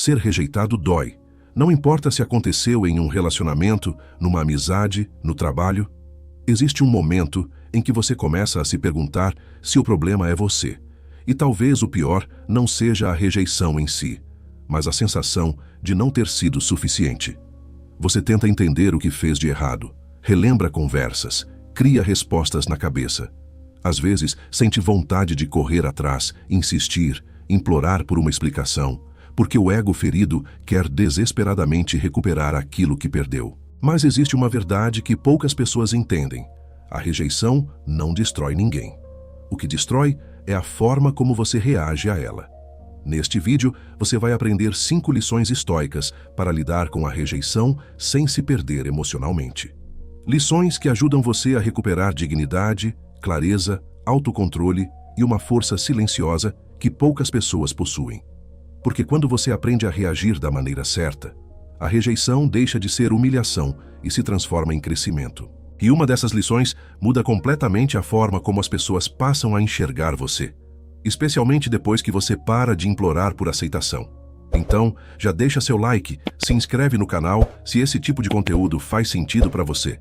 Ser rejeitado dói. Não importa se aconteceu em um relacionamento, numa amizade, no trabalho. Existe um momento em que você começa a se perguntar se o problema é você. E talvez o pior não seja a rejeição em si, mas a sensação de não ter sido suficiente. Você tenta entender o que fez de errado, relembra conversas, cria respostas na cabeça. Às vezes, sente vontade de correr atrás, insistir, implorar por uma explicação, porque o ego ferido quer desesperadamente recuperar aquilo que perdeu. Mas existe uma verdade que poucas pessoas entendem. A rejeição não destrói ninguém. O que destrói é a forma como você reage a ela. Neste vídeo, você vai aprender 5 lições estoicas para lidar com a rejeição sem se perder emocionalmente. Lições que ajudam você a recuperar dignidade, clareza, autocontrole e uma força silenciosa que poucas pessoas possuem. Porque quando você aprende a reagir da maneira certa, a rejeição deixa de ser humilhação e se transforma em crescimento. E uma dessas lições muda completamente a forma como as pessoas passam a enxergar você, especialmente depois que você para de implorar por aceitação. Então, já deixa seu like, se inscreve no canal se esse tipo de conteúdo faz sentido para você.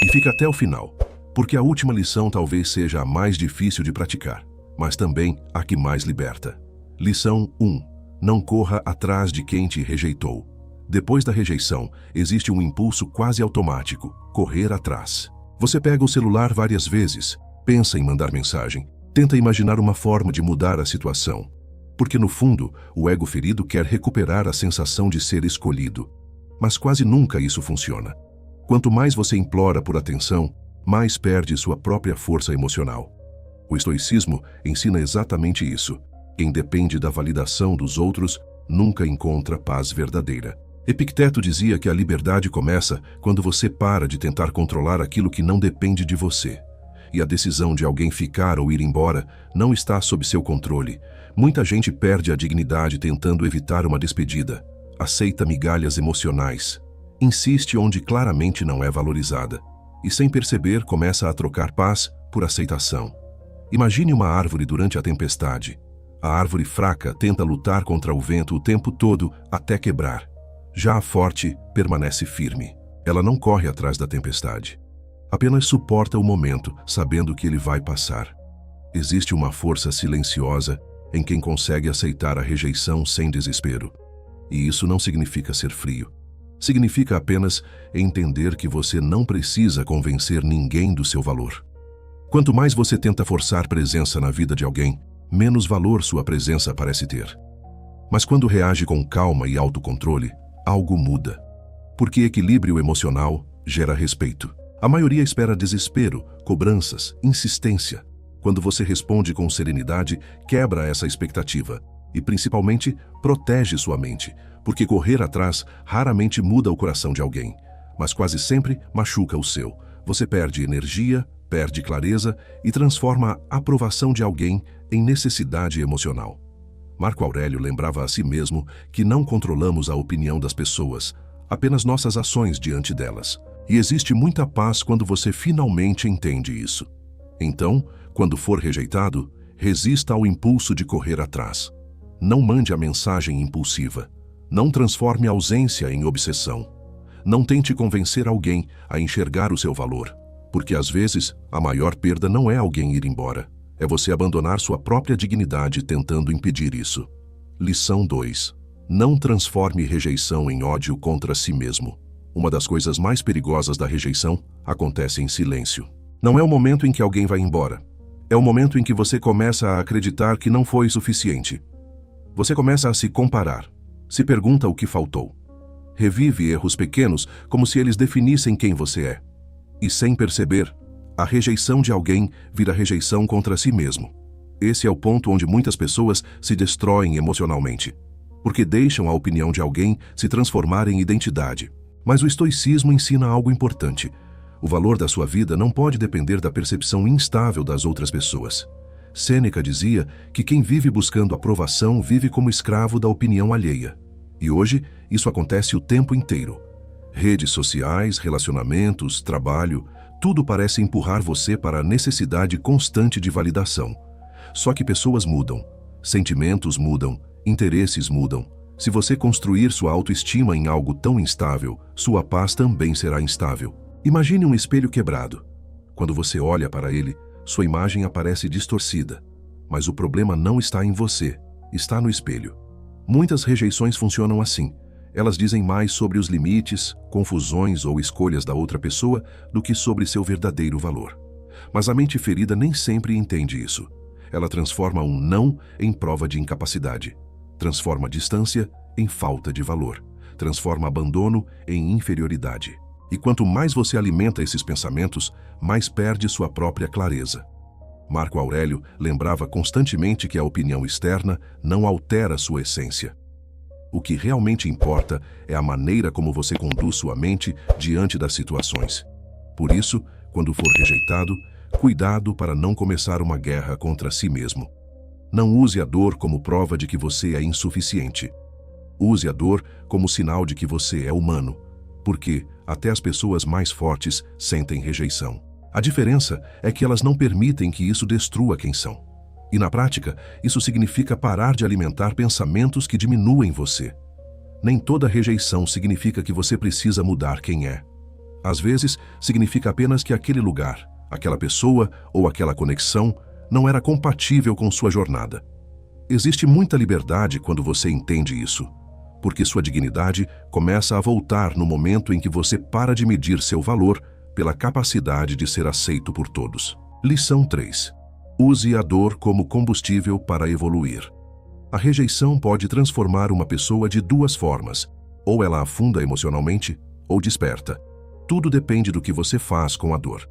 E fica até o final, porque a última lição talvez seja a mais difícil de praticar, mas também a que mais liberta. Lição 1. Não corra atrás de quem te rejeitou. Depois da rejeição, existe um impulso quase automático, correr atrás. Você pega o celular várias vezes, pensa em mandar mensagem, tenta imaginar uma forma de mudar a situação. Porque no fundo, o ego ferido quer recuperar a sensação de ser escolhido. Mas quase nunca isso funciona. Quanto mais você implora por atenção, mais perde sua própria força emocional. O estoicismo ensina exatamente isso. Quem depende da validação dos outros nunca encontra paz verdadeira. Epicteto dizia que a liberdade começa quando você para de tentar controlar aquilo que não depende de você. E a decisão de alguém ficar ou ir embora não está sob seu controle. Muita gente perde a dignidade tentando evitar uma despedida. Aceita migalhas emocionais. Insiste onde claramente não é valorizada. E sem perceber começa a trocar paz por aceitação. Imagine uma árvore durante a tempestade. A árvore fraca tenta lutar contra o vento o tempo todo até quebrar. Já a forte permanece firme. Ela não corre atrás da tempestade. Apenas suporta o momento, sabendo que ele vai passar. Existe uma força silenciosa em quem consegue aceitar a rejeição sem desespero. E isso não significa ser frio. Significa apenas entender que você não precisa convencer ninguém do seu valor. Quanto mais você tenta forçar presença na vida de alguém, menos valor sua presença parece ter. Mas quando reage com calma e autocontrole, algo muda. Porque equilíbrio emocional gera respeito. A maioria espera desespero, cobranças, insistência. Quando você responde com serenidade, quebra essa expectativa e, principalmente, protege sua mente, porque correr atrás raramente muda o coração de alguém, mas quase sempre machuca o seu. Você perde energia, perde clareza e transforma a aprovação de alguém em necessidade emocional. Marco Aurélio lembrava a si mesmo que não controlamos a opinião das pessoas, apenas nossas ações diante delas. E existe muita paz quando você finalmente entende isso. Então, quando for rejeitado, resista ao impulso de correr atrás. Não mande a mensagem impulsiva. Não transforme a ausência em obsessão. Não tente convencer alguém a enxergar o seu valor, porque às vezes a maior perda não é alguém ir embora. É você abandonar sua própria dignidade tentando impedir isso. Lição 2. Não transforme rejeição em ódio contra si mesmo. Uma das coisas mais perigosas da rejeição acontece em silêncio. Não é o momento em que alguém vai embora. É o momento em que você começa a acreditar que não foi suficiente. Você começa a se comparar. Se pergunta o que faltou. Revive erros pequenos como se eles definissem quem você é. E sem perceber, a rejeição de alguém vira rejeição contra si mesmo. Esse é o ponto onde muitas pessoas se destroem emocionalmente, porque deixam a opinião de alguém se transformar em identidade. Mas o estoicismo ensina algo importante. O valor da sua vida não pode depender da percepção instável das outras pessoas. Sêneca dizia que quem vive buscando aprovação vive como escravo da opinião alheia. E hoje, isso acontece o tempo inteiro. Redes sociais, relacionamentos, trabalho, tudo parece empurrar você para a necessidade constante de validação. Só que pessoas mudam, sentimentos mudam, interesses mudam, Se você construir sua autoestima em algo tão instável, sua paz também será instável. Imagine um espelho quebrado. Quando você olha para ele, sua imagem aparece distorcida. Mas o problema não está em você, está no espelho. Muitas rejeições funcionam assim. Elas dizem mais sobre os limites, confusões ou escolhas da outra pessoa do que sobre seu verdadeiro valor. Mas a mente ferida nem sempre entende isso. Ela transforma um não em prova de incapacidade. Transforma distância em falta de valor. Transforma abandono em inferioridade. E quanto mais você alimenta esses pensamentos, mais perde sua própria clareza. Marco Aurélio lembrava constantemente que a opinião externa não altera sua essência. O que realmente importa é a maneira como você conduz sua mente diante das situações. Por isso, quando for rejeitado, cuidado para não começar uma guerra contra si mesmo. Não use a dor como prova de que você é insuficiente. Use a dor como sinal de que você é humano, porque até as pessoas mais fortes sentem rejeição. A diferença é que elas não permitem que isso destrua quem são. E na prática, isso significa parar de alimentar pensamentos que diminuem você. Nem toda rejeição significa que você precisa mudar quem é. Às vezes, significa apenas que aquele lugar, aquela pessoa ou aquela conexão não era compatível com sua jornada. Existe muita liberdade quando você entende isso, porque sua dignidade começa a voltar no momento em que você para de medir seu valor pela capacidade de ser aceito por todos. Lição 3. Use a dor como combustível para evoluir. A rejeição pode transformar uma pessoa de duas formas. Ou ela afunda emocionalmente, ou desperta. Tudo depende do que você faz com a dor.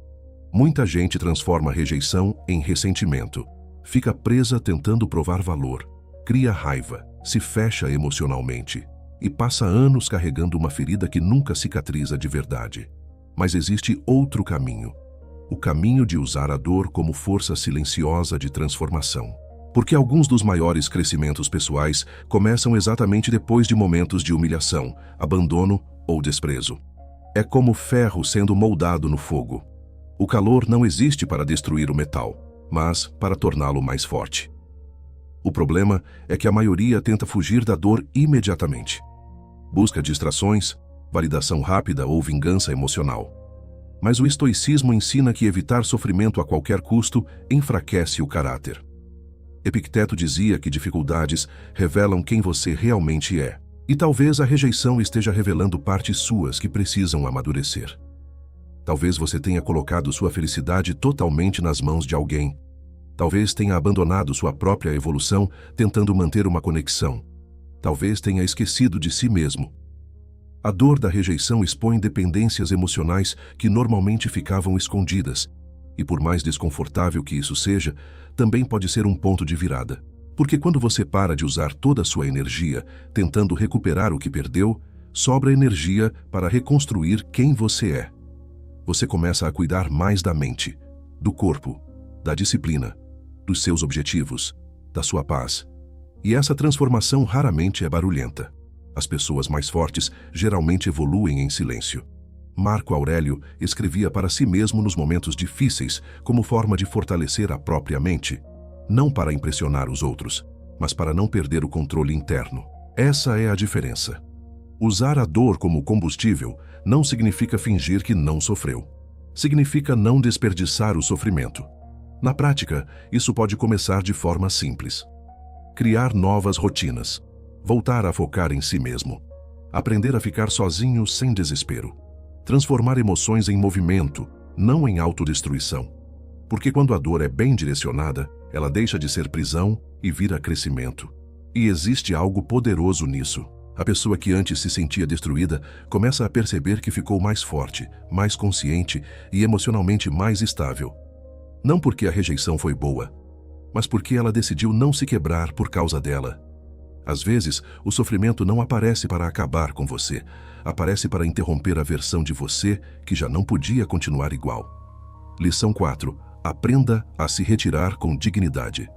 Muita gente transforma a rejeição em ressentimento. Fica presa tentando provar valor. Cria raiva, se fecha emocionalmente e passa anos carregando uma ferida que nunca cicatriza de verdade. Mas existe outro caminho. O caminho de usar a dor como força silenciosa de transformação. Porque alguns dos maiores crescimentos pessoais começam exatamente depois de momentos de humilhação, abandono ou desprezo. É como ferro sendo moldado no fogo. O calor não existe para destruir o metal, mas para torná-lo mais forte. O problema é que a maioria tenta fugir da dor imediatamente. Busca distrações, validação rápida ou vingança emocional. Mas o estoicismo ensina que evitar sofrimento a qualquer custo enfraquece o caráter. Epicteto dizia que dificuldades revelam quem você realmente é. E talvez a rejeição esteja revelando partes suas que precisam amadurecer. Talvez você tenha colocado sua felicidade totalmente nas mãos de alguém. Talvez tenha abandonado sua própria evolução tentando manter uma conexão. Talvez tenha esquecido de si mesmo. A dor da rejeição expõe dependências emocionais que normalmente ficavam escondidas, e por mais desconfortável que isso seja, também pode ser um ponto de virada. Porque quando você para de usar toda a sua energia tentando recuperar o que perdeu, sobra energia para reconstruir quem você é. Você começa a cuidar mais da mente, do corpo, da disciplina, dos seus objetivos, da sua paz. E essa transformação raramente é barulhenta. As pessoas mais fortes geralmente evoluem em silêncio. Marco Aurélio escrevia para si mesmo nos momentos difíceis como forma de fortalecer a própria mente, não para impressionar os outros, mas para não perder o controle interno. Essa é a diferença. Usar a dor como combustível não significa fingir que não sofreu. Significa não desperdiçar o sofrimento. Na prática, isso pode começar de forma simples. Criar novas rotinas. Voltar a focar em si mesmo. Aprender a ficar sozinho sem desespero. Transformar emoções em movimento, não em autodestruição. Porque quando a dor é bem direcionada, ela deixa de ser prisão e vira crescimento. E existe algo poderoso nisso. A pessoa que antes se sentia destruída começa a perceber que ficou mais forte, mais consciente e emocionalmente mais estável. Não porque a rejeição foi boa, mas porque ela decidiu não se quebrar por causa dela. Às vezes, o sofrimento não aparece para acabar com você, aparece para interromper a versão de você que já não podia continuar igual. Lição 4. Aprenda a se retirar com dignidade.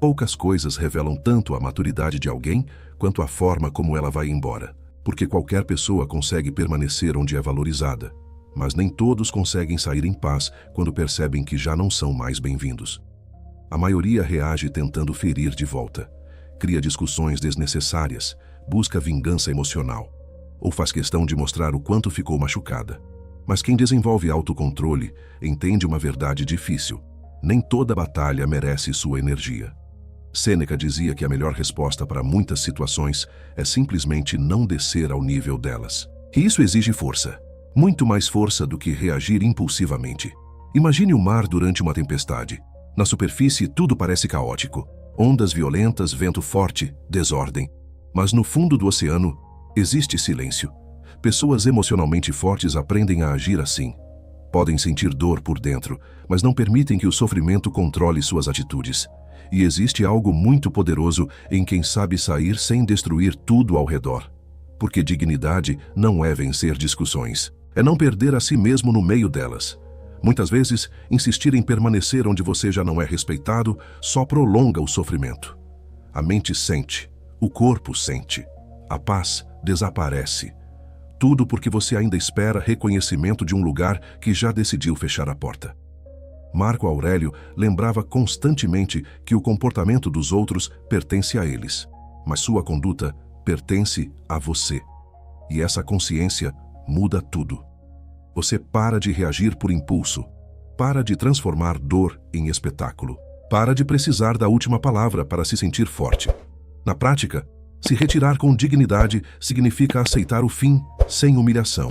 Poucas coisas revelam tanto a maturidade de alguém quanto a forma como ela vai embora, porque qualquer pessoa consegue permanecer onde é valorizada, mas nem todos conseguem sair em paz quando percebem que já não são mais bem-vindos. A maioria reage tentando ferir de volta. Cria discussões desnecessárias, busca vingança emocional, ou faz questão de mostrar o quanto ficou machucada. Mas quem desenvolve autocontrole entende uma verdade difícil: nem toda batalha merece sua energia. Sêneca dizia que a melhor resposta para muitas situações é simplesmente não descer ao nível delas. E isso exige força, muito mais força do que reagir impulsivamente. Imagine o mar durante uma tempestade. Na superfície tudo parece caótico: ondas violentas, vento forte, desordem. Mas no fundo do oceano existe silêncio. Pessoas emocionalmente fortes aprendem a agir assim. Podem sentir dor por dentro, mas não permitem que o sofrimento controle suas atitudes. E existe algo muito poderoso em quem sabe sair sem destruir tudo ao redor. Porque dignidade não é vencer discussões, é não perder a si mesmo no meio delas. Muitas vezes, insistir em permanecer onde você já não é respeitado só prolonga o sofrimento. A mente sente, o corpo sente, a paz desaparece. Tudo porque você ainda espera reconhecimento de um lugar que já decidiu fechar a porta. Marco Aurélio lembrava constantemente que o comportamento dos outros pertence a eles, mas sua conduta pertence a você. E essa consciência muda tudo. Você para de reagir por impulso, para de transformar dor em espetáculo, para de precisar da última palavra para se sentir forte. Na prática, se retirar com dignidade significa aceitar o fim sem humilhação,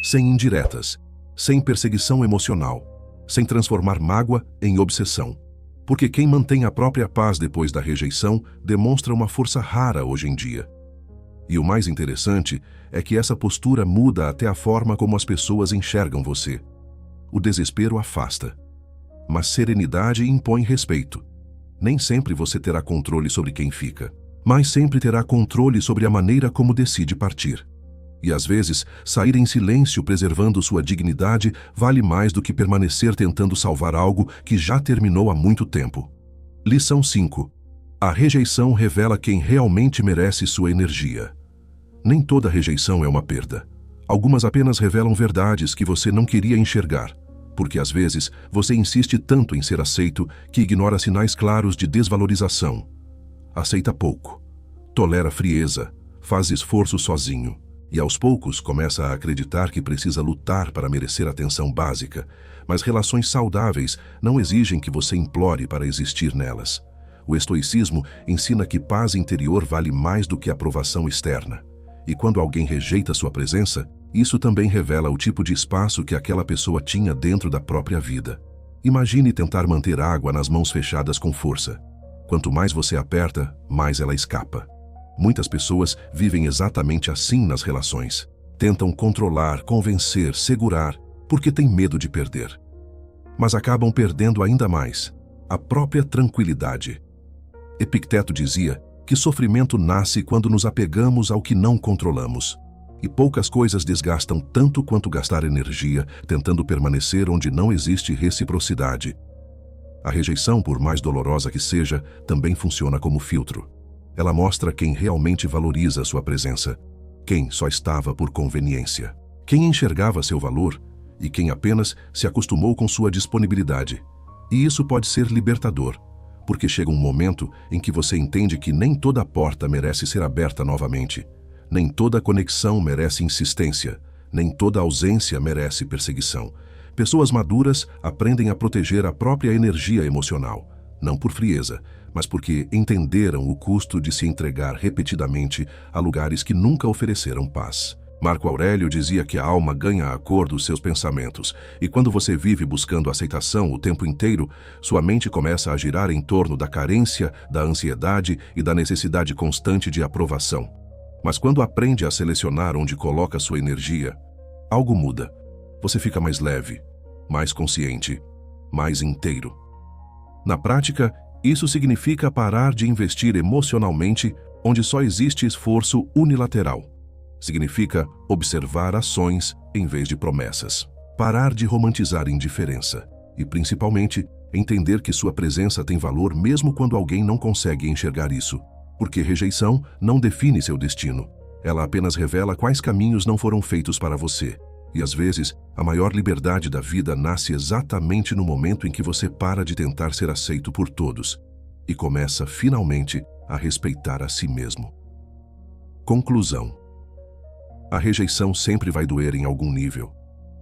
sem indiretas, sem perseguição emocional, sem transformar mágoa em obsessão. Porque quem mantém a própria paz depois da rejeição demonstra uma força rara hoje em dia. E o mais interessante é que essa postura muda até a forma como as pessoas enxergam você. O desespero afasta, mas serenidade impõe respeito. Nem sempre você terá controle sobre quem fica, mas sempre terá controle sobre a maneira como decide partir. E às vezes, sair em silêncio preservando sua dignidade vale mais do que permanecer tentando salvar algo que já terminou há muito tempo. Lição 5. A rejeição revela quem realmente merece sua energia. Nem toda rejeição é uma perda. Algumas apenas revelam verdades que você não queria enxergar, porque às vezes você insiste tanto em ser aceito que ignora sinais claros de desvalorização. Aceita pouco, tolera frieza, faz esforço sozinho. E aos poucos começa a acreditar que precisa lutar para merecer atenção básica, mas relações saudáveis não exigem que você implore para existir nelas. O estoicismo ensina que paz interior vale mais do que aprovação externa. E quando alguém rejeita sua presença, isso também revela o tipo de espaço que aquela pessoa tinha dentro da própria vida. Imagine tentar manter água nas mãos fechadas com força. Quanto mais você aperta, mais ela escapa. Muitas pessoas vivem exatamente assim nas relações. Tentam controlar, convencer, segurar, porque têm medo de perder. Mas acabam perdendo ainda mais: a própria tranquilidade. Epicteto dizia que sofrimento nasce quando nos apegamos ao que não controlamos. E poucas coisas desgastam tanto quanto gastar energia tentando permanecer onde não existe reciprocidade. A rejeição, por mais dolorosa que seja, também funciona como filtro. Ela mostra quem realmente valoriza sua presença, quem só estava por conveniência, quem enxergava seu valor e quem apenas se acostumou com sua disponibilidade. E isso pode ser libertador, porque chega um momento em que você entende que nem toda porta merece ser aberta novamente, nem toda conexão merece insistência, nem toda ausência merece perseguição. Pessoas maduras aprendem a proteger a própria energia emocional, não por frieza, mas porque entenderam o custo de se entregar repetidamente a lugares que nunca ofereceram paz. Marco Aurélio dizia que a alma ganha a cor dos seus pensamentos, e quando você vive buscando aceitação o tempo inteiro, sua mente começa a girar em torno da carência, da ansiedade e da necessidade constante de aprovação. Mas quando aprende a selecionar onde coloca sua energia, algo muda. Você fica mais leve, mais consciente, mais inteiro. Na prática, isso significa parar de investir emocionalmente onde só existe esforço unilateral. Significa observar ações em vez de promessas. Parar de romantizar indiferença. E, principalmente, entender que sua presença tem valor mesmo quando alguém não consegue enxergar isso. Porque rejeição não define seu destino. Ela apenas revela quais caminhos não foram feitos para você. E às vezes, a maior liberdade da vida nasce exatamente no momento em que você para de tentar ser aceito por todos e começa finalmente a respeitar a si mesmo. Conclusão. A rejeição sempre vai doer em algum nível.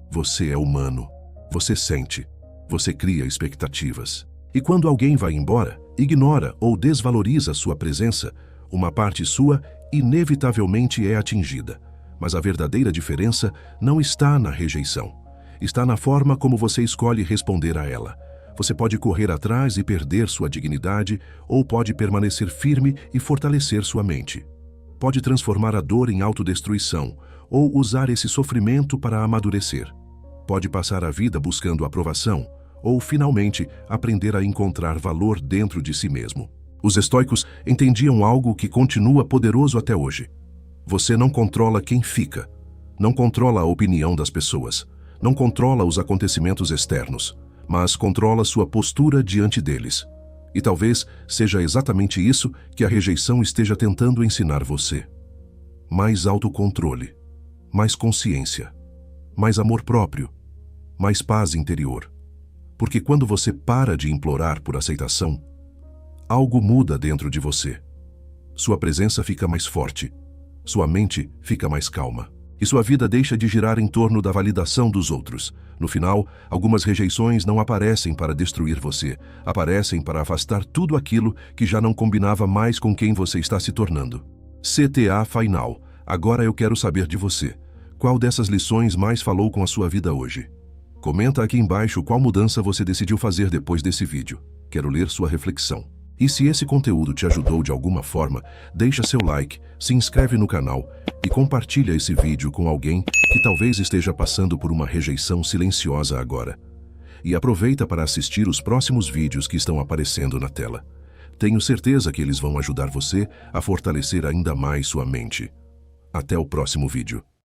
Você é humano. Você sente. Você cria expectativas. E quando alguém vai embora, ignora ou desvaloriza sua presença, uma parte sua inevitavelmente é atingida. Mas a verdadeira diferença não está na rejeição. Está na forma como você escolhe responder a ela. Você pode correr atrás e perder sua dignidade, ou pode permanecer firme e fortalecer sua mente. Pode transformar a dor em autodestruição, ou usar esse sofrimento para amadurecer. Pode passar a vida buscando aprovação, ou finalmente aprender a encontrar valor dentro de si mesmo. Os estoicos entendiam algo que continua poderoso até hoje. Você não controla quem fica, não controla a opinião das pessoas, não controla os acontecimentos externos, mas controla sua postura diante deles. E talvez seja exatamente isso que a rejeição esteja tentando ensinar você. Mais autocontrole, mais consciência, mais amor próprio, mais paz interior. Porque quando você para de implorar por aceitação, algo muda dentro de você. Sua presença fica mais forte, sua mente fica mais calma. E sua vida deixa de girar em torno da validação dos outros. No final, algumas rejeições não aparecem para destruir você, aparecem para afastar tudo aquilo que já não combinava mais com quem você está se tornando. CTA Final. Agora eu quero saber de você. Qual dessas lições mais falou com a sua vida hoje? Comenta aqui embaixo qual mudança você decidiu fazer depois desse vídeo. Quero ler sua reflexão. E se esse conteúdo te ajudou de alguma forma, deixa seu like, se inscreve no canal e compartilha esse vídeo com alguém que talvez esteja passando por uma rejeição silenciosa agora. E aproveita para assistir os próximos vídeos que estão aparecendo na tela. Tenho certeza que eles vão ajudar você a fortalecer ainda mais sua mente. Até o próximo vídeo.